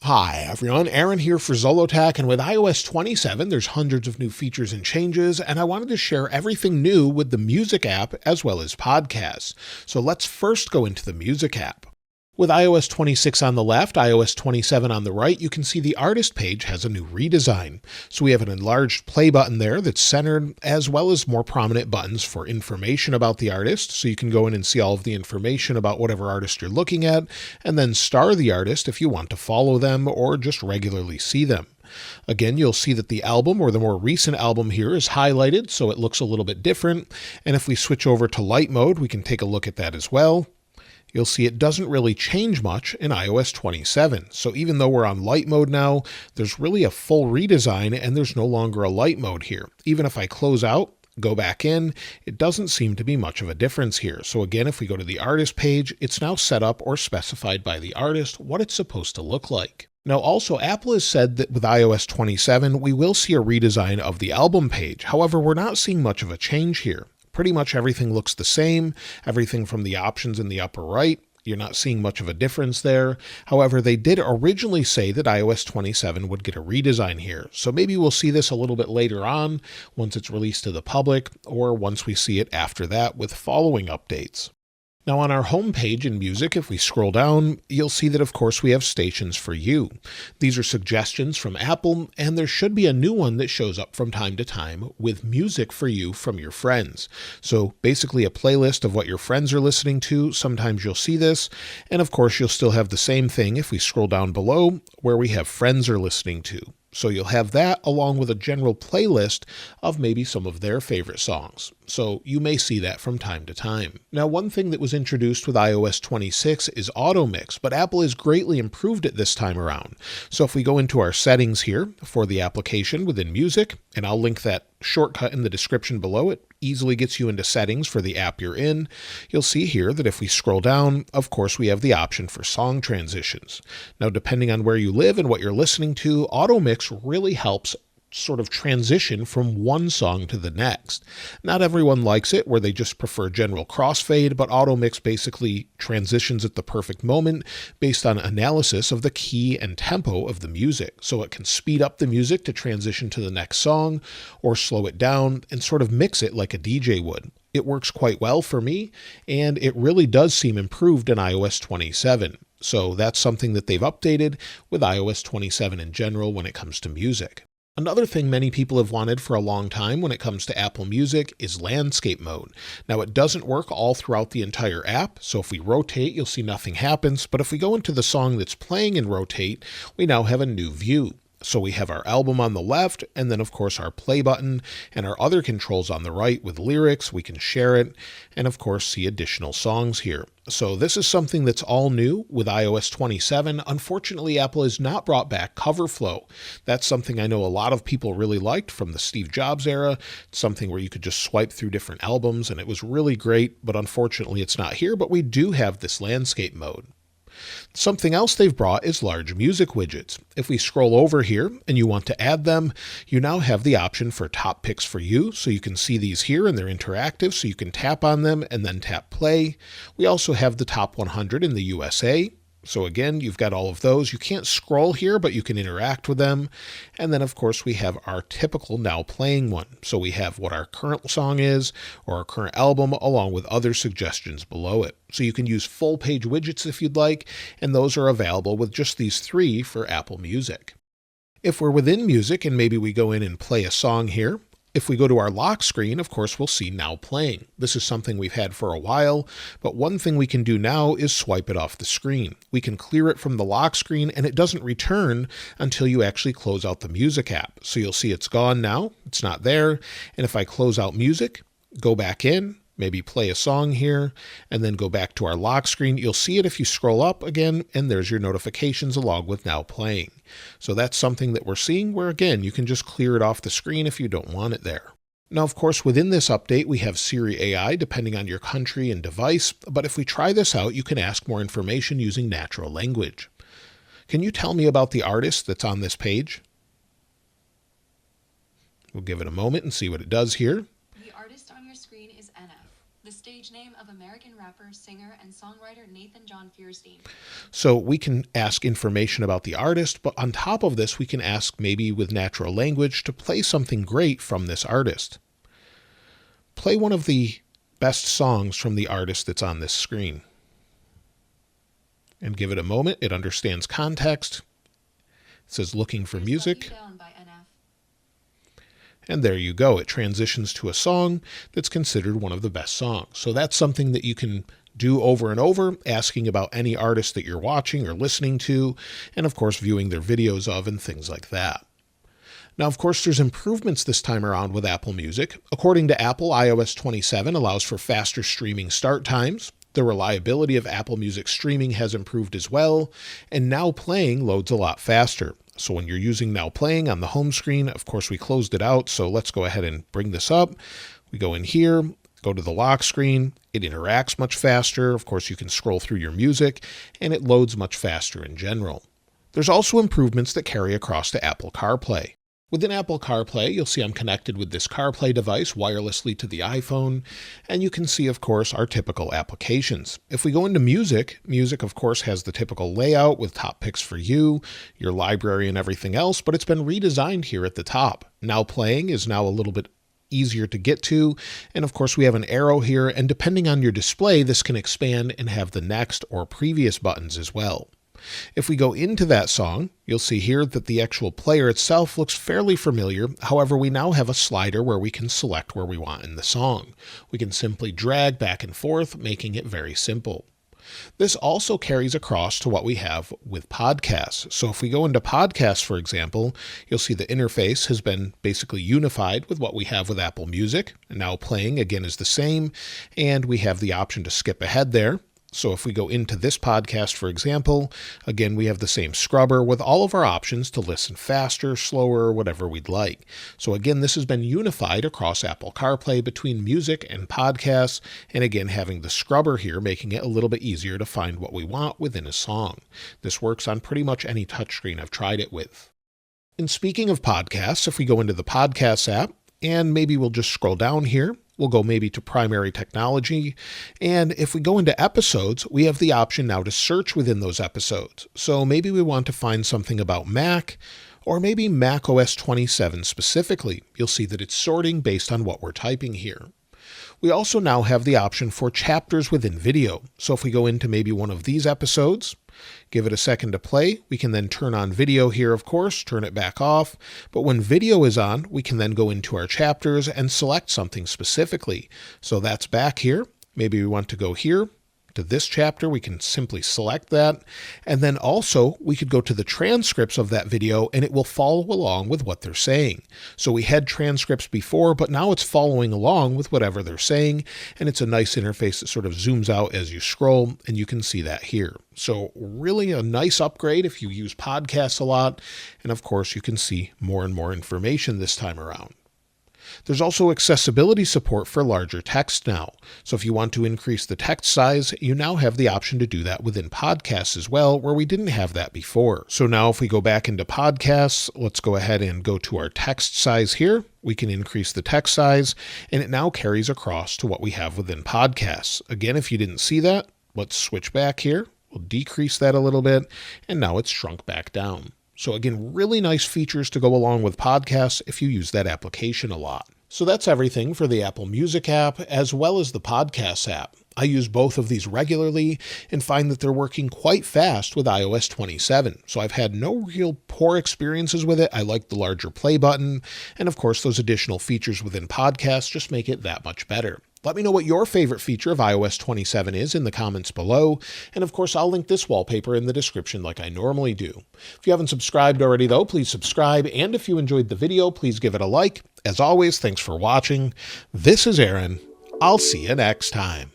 Hi everyone, Aaron here for Zolotech, and with iOS 27 there's hundreds of new features and changes, and I wanted to share everything new with the Music app as well as podcasts. So let's first go into the Music app. With iOS 26 on the left, iOS 27 on the right, you can see the artist page has a new redesign. So we have an enlarged play button there that's centered, as well as more prominent buttons for information about the artist. So you can go in and see all of the information about whatever artist you're looking at, and then star the artist if you want to follow them or just regularly see them. Again, you'll see that the album, or the more recent album here, is highlighted, so it looks a little bit different. And if we switch over to light mode, we can take a look at that as well. You'll see it doesn't really change much in iOS 27. So even though we're on light mode now, there's really a full redesign and there's no longer a light mode here. Even if I close out, go back in, it doesn't seem to be much of a difference here. So again, if we go to the artist page, it's now set up or specified by the artist what it's supposed to look like. Now also, Apple has said that with iOS 27, we will see a redesign of the album page. However, we're not seeing much of a change here. Pretty much everything looks the same, everything from the options in the upper right. You're not seeing much of a difference there. However, they did originally say that iOS 27 would get a redesign here. So maybe we'll see this a little bit later on once it's released to the public, or once we see it after that with following updates. Now on our home page in Music, if we scroll down, you'll see that of course we have Stations for You. These are suggestions from Apple, and there should be a new one that shows up from time to time with Music for You from your friends. So basically a playlist of what your friends are listening to. Sometimes you'll see this, and of course you'll still have the same thing if we scroll down below where we have Friends are listening to. So you'll have that along with a general playlist of maybe some of their favorite songs. So you may see that from time to time. Now, one thing that was introduced with iOS 26 is Automix, but Apple has greatly improved it this time around. So if we go into our settings here for the application within Music, and I'll link that shortcut in the description below, it easily gets you into settings for the app you're in. You'll see here that if we scroll down, of course, we have the option for song transitions. Now, depending on where you live and what you're listening to, Automix really helps sort of transition from one song to the next. Not everyone likes it where they just prefer general crossfade, but Automix basically transitions at the perfect moment based on analysis of the key and tempo of the music. So it can speed up the music to transition to the next song or slow it down and sort of mix it like a DJ would. It works quite well for me, and it really does seem improved in iOS 27. So that's something that they've updated with iOS 27 in general when it comes to music. Another thing many people have wanted for a long time when it comes to Apple Music is landscape mode. Now it doesn't work all throughout the entire app, so if we rotate, you'll see nothing happens, but if we go into the song that's playing and rotate, we now have a new view. So we have our album on the left, and then of course our play button, and our other controls on the right with lyrics. We can share it, and of course see additional songs here. So this is something that's all new with iOS 27. Unfortunately, Apple has not brought back cover flow. That's something I know a lot of people really liked from the Steve Jobs era. It's something where you could just swipe through different albums, and it was really great, but unfortunately it's not here, but we do have this landscape mode. Something else they've brought is large music widgets. If we scroll over here and you want to add them, you now have the option for top picks for you. So you can see these here and they're interactive, so you can tap on them and then tap play. We also have the top 100 in the USA. So again, you've got all of those. You can't scroll here, but you can interact with them. And then of course we have our typical now playing one. So we have what our current song is or our current album along with other suggestions below it. So you can use full page widgets if you'd like, and those are available with just these three for Apple Music. If we're within Music and maybe we go in and play a song here, if we go to our lock screen, of course, we'll see Now Playing. This is something we've had for a while, but one thing we can do now is swipe it off the screen. We can clear it from the lock screen, and it doesn't return until you actually close out the Music app. So you'll see it's gone now. It's not there. And if I close out Music, go back in, maybe play a song here, and then go back to our lock screen, you'll see it if you scroll up again, and there's your notifications along with Now Playing. So that's something that we're seeing where, again, you can just clear it off the screen if you don't want it there. Now, of course, within this update, we have Siri AI depending on your country and device, but if we try this out, you can ask more information using natural language. Can you tell me about the artist that's on this page? We'll give it a moment and see what it does here. The artist on your screen is NF. The stage stage name of American rapper, singer, and songwriter Nathan John Fierstein. So we can ask information about the artist, but on top of this, we can ask maybe with natural language to play something great from this artist. Play one of the best songs from the artist that's on this screen. And give it a moment. It understands context. It says looking for music. And there you go. It transitions to a song that's considered one of the best songs. So that's something that you can do over and over, asking about any artist that you're watching or listening to, and of course viewing their videos of and things like that. Now, of course, there's improvements this time around with Apple Music. According to Apple, iOS 27 allows for faster streaming start times. The reliability of Apple Music streaming has improved as well, and Now Playing loads a lot faster. So when you're using Now Playing on the home screen, of course, we closed it out, so let's go ahead and bring this up. We go in here, go to the lock screen. It interacts much faster. Of course, you can scroll through your music, and it loads much faster in general. There's also improvements that carry across to Apple CarPlay. Within Apple CarPlay, you'll see I'm connected with this CarPlay device wirelessly to the iPhone, and you can see, of course, our typical applications. If we go into music, music, of course, has the typical layout with top picks for you, your library, and everything else, but it's been redesigned here at the top. Now Playing is now a little bit easier to get to, and of course we have an arrow here, and depending on your display, this can expand and have the next or previous buttons as well. If we go into that song, you'll see here that the actual player itself looks fairly familiar. However, we now have a slider where we can select where we want in the song. We can simply drag back and forth, making it very simple. This also carries across to what we have with podcasts. So if we go into podcasts, for example, you'll see the interface has been basically unified with what we have with Apple Music. And Now Playing, again, is the same, and we have the option to skip ahead there. So if we go into this podcast, for example, again, we have the same scrubber with all of our options to listen faster, slower, whatever we'd like. So again, this has been unified across Apple CarPlay between music and podcasts, and again, having the scrubber here, making it a little bit easier to find what we want within a song. This works on pretty much any touchscreen I've tried it with. And speaking of podcasts, if we go into the Podcasts app, and maybe we'll just scroll down here, we'll go maybe to Primary Technology. And if we go into Episodes, we have the option now to search within those episodes. So maybe we want to find something about Mac, or maybe Mac OS 27 specifically. You'll see that it's sorting based on what we're typing here. We also now have the option for chapters within video. So if we go into maybe one of these episodes, give it a second to play, we can then turn on video here, of course, turn it back off. But when video is on, we can then go into our chapters and select something specifically. So that's back here. Maybe we want to go here to this chapter. We can simply select that. And then also we could go to the transcripts of that video and it will follow along with what they're saying. So we had transcripts before, but now it's following along with whatever they're saying. And it's a nice interface that sort of zooms out as you scroll, and you can see that here. So really a nice upgrade if you use podcasts a lot. And of course you can see more and more information this time around. There's also accessibility support for larger text now. So if you want to increase the text size, you now have the option to do that within podcasts as well, where we didn't have that before. So now if we go back into podcasts, let's go ahead and go to our text size here. We can increase the text size, and it now carries across to what we have within podcasts. Again, if you didn't see that, let's switch back here. We'll decrease that a little bit, and now it's shrunk back down. So again, really nice features to go along with podcasts if you use that application a lot. So that's everything for the Apple Music app as well as the Podcasts app. I use both of these regularly and find that they're working quite fast with iOS 27. So I've had no real poor experiences with it. I like the larger play button. And of course, those additional features within podcasts just make it that much better. Let me know what your favorite feature of iOS 27 is in the comments below. And of course, I'll link this wallpaper in the description like I normally do. If you haven't subscribed already though, please subscribe. And if you enjoyed the video, please give it a like. As always, thanks for watching. This is Aaron. I'll see you next time.